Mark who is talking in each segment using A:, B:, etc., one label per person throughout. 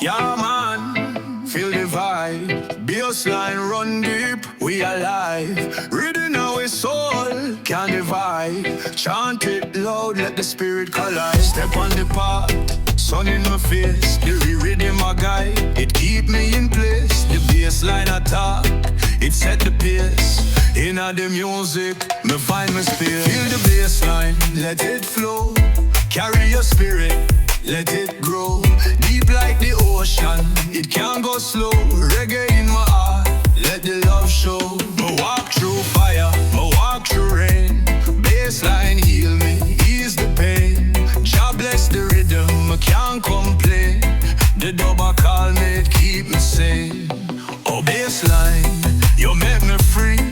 A: Yeah, man, feel the vibe. Bassline run deep, we alive. Reading our soul, can divide. Chant it loud, let the spirit collide. Step on the path, sun in my face. The rhythm my guide, it keep me in place. The bassline attack, it set the pace. In the music, me find my spirit. Feel the bassline, let it flow. Carry your spirit, let it grow. Deep like the ocean, it can't go slow. Reggae in my heart, let the love show. Me walk through fire, me walk through rain. Bassline heal me, ease the pain. Jah bless the rhythm, I can't complain. The dub I call me, it keep me sane. Oh bassline, you make me free.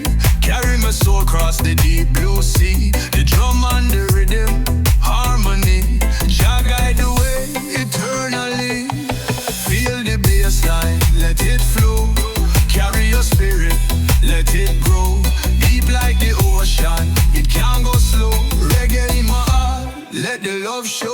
A: Carry my soul across the deep blue sea. The drum and the rhythm, harmony. Jah guide the way eternally. Feel the bassline, let it flow. Carry your spirit, let it grow. Deep like the ocean, it can't go slow. Reggae in my heart, let the love show.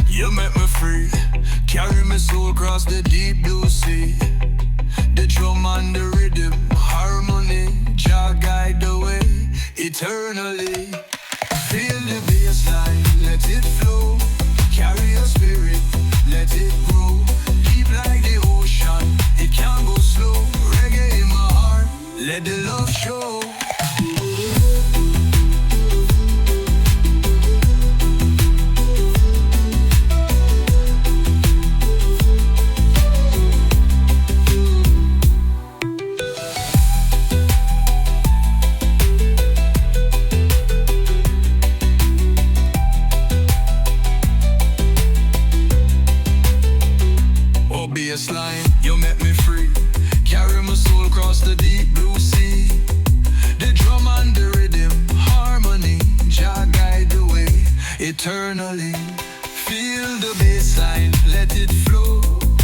A: You make me free. Carry my soul across the deep blue sea. The drum and the rhythm, harmony. Jah guide the way eternally. Feel the bassline, let it flow. Carry your spirit, let it grow. Deep like the ocean, it can't go slow. Reggae in my heart, let the love show. Bassline, you make me free. Carry my soul across the deep blue sea. The drum and the rhythm, harmony. Jah guide the way eternally. Feel the bassline, let it flow.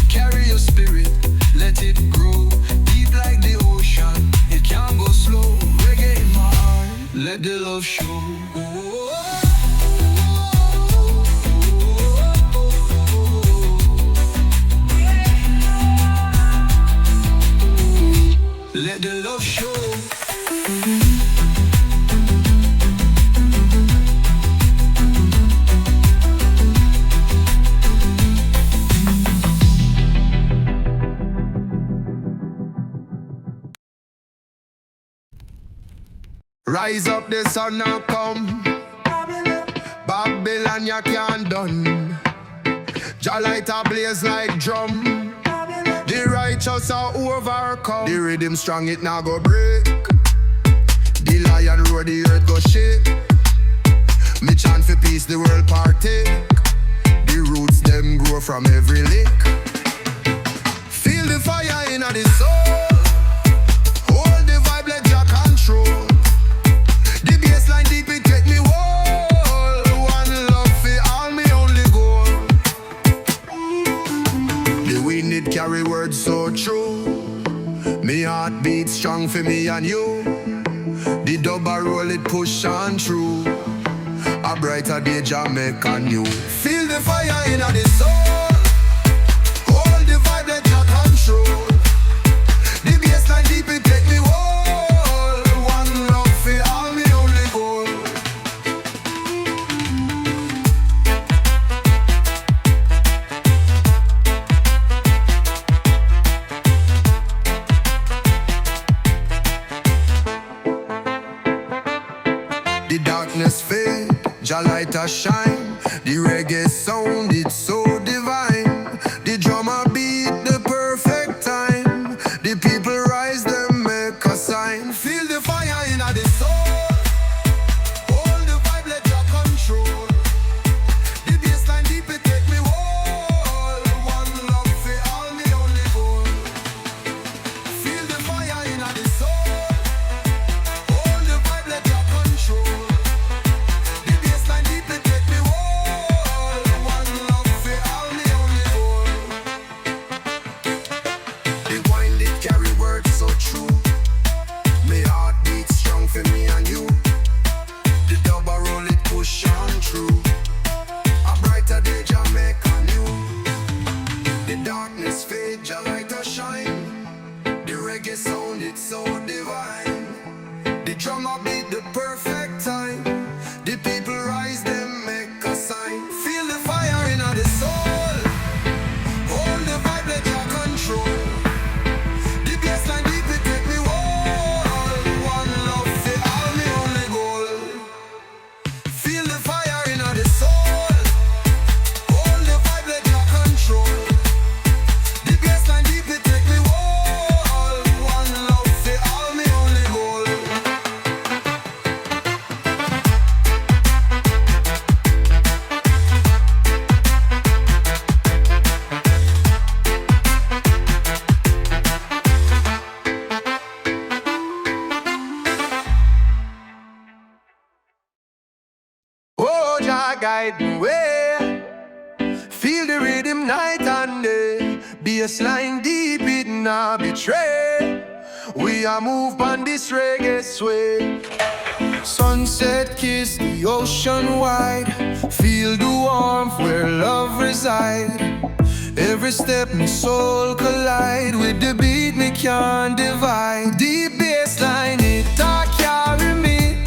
A: Carry your spirit, let it grow. Deep like the ocean, it can't go slow. Reggae in my heart, let the love show. Let the love show. Rise up, the sun now come. Babylon, you can't done. Jah light a blaze like drum. The righteous are overcome. The rhythm strong, it now go break. The lion roar, the earth go shake. Me chant for peace, the world partake. The roots them grow from every lake. Feel the fire in the soul. Hold the vibe, let Jah control. The bassline deep, it take me whole. One love for all, me only goal. The wind it carry words so true. Me heart beats strong for me and you. The dub a roll it push on through. A brighter day Jamaica new. Feel the fire in the soul. Hold the vibe, let Jah control. The bassline deep, it take me whole. One love for all, me only goal. The darkness fade, Jah light a shine. The reggae sound, it's so divine. The drummer beat the perfect time. The people rise, them make a sign. Feel the fire in the soul. Hold the vibe, let Jah control. The bassline deep, it take me whole. One love for all, me only goal. Feel the fire in the soul. Hold the vibe, let Jah control. The bassline deep, it take me whole. darkness fade, Jamaica shine. The reggae sound, it's so divine. The drummer beat the perfect time. The people rise, them make a sign. Feel the fire in the soul. Hold the vibe, let your control. The bassline deep, it take me all. One love, say all me only goal. Feel the fire in the soul. Hold the vibe, let your control. The bassline deep, it take me all. One love, say all me only goal. Oh, Jah guide the way. Feel the rhythm night and day. Bassline deep, it not betray. We are moved on this reggae sway. Sunset kiss the ocean wide. Feel the warmth where love reside. Every step my soul collide. With the beat me can't divide. Deep bassline it a carry me.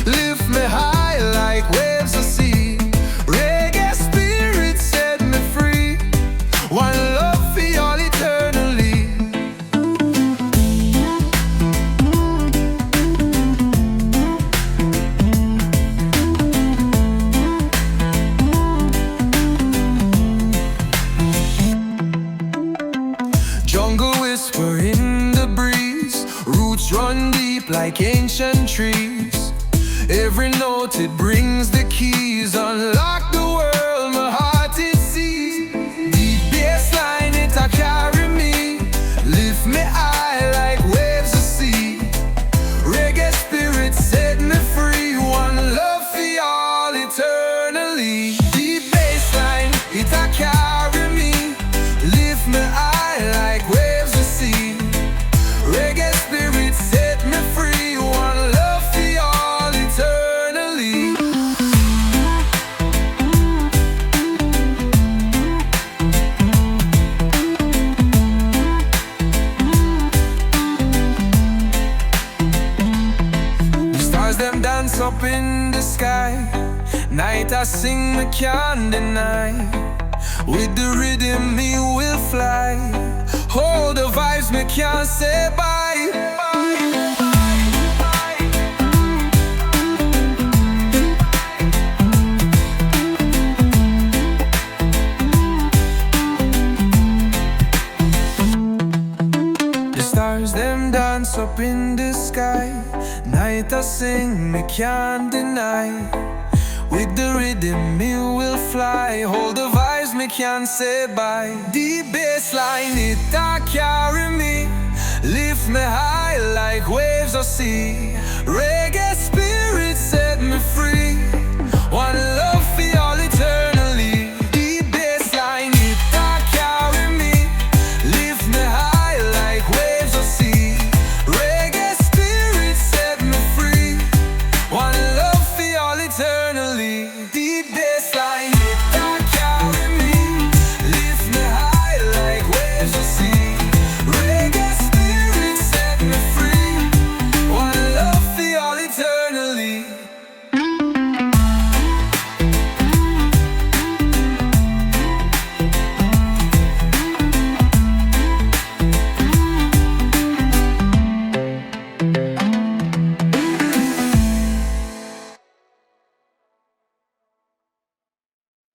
A: Lift me high like waves of sea. Reggae spirit set me free. One love for all eternally. Jungle whisper in the breeze. Roots run deep like ancient trees. Every note it brings the keys. Unlock the world, my heart it sees. Deep bassline it a carry me. Lift me high like waves of sea. Reggae spirit set me free. One love for all eternally. Deep bassline it a carry me. Lift me high like waves of sea. Reggae spirit set me free. One love for all eternally. The stars them dance up in the sky. Night I sing, me can't deny. With the rhythm me will fly. Hold the vibes, me can't say bye. The stars them dance up in the sky. Night I sing, me can't deny. With the rhythm me will fly. Hold the vibes, me can't say bye. Deep bassline it a carry me. Lift me high like waves of sea. Reggae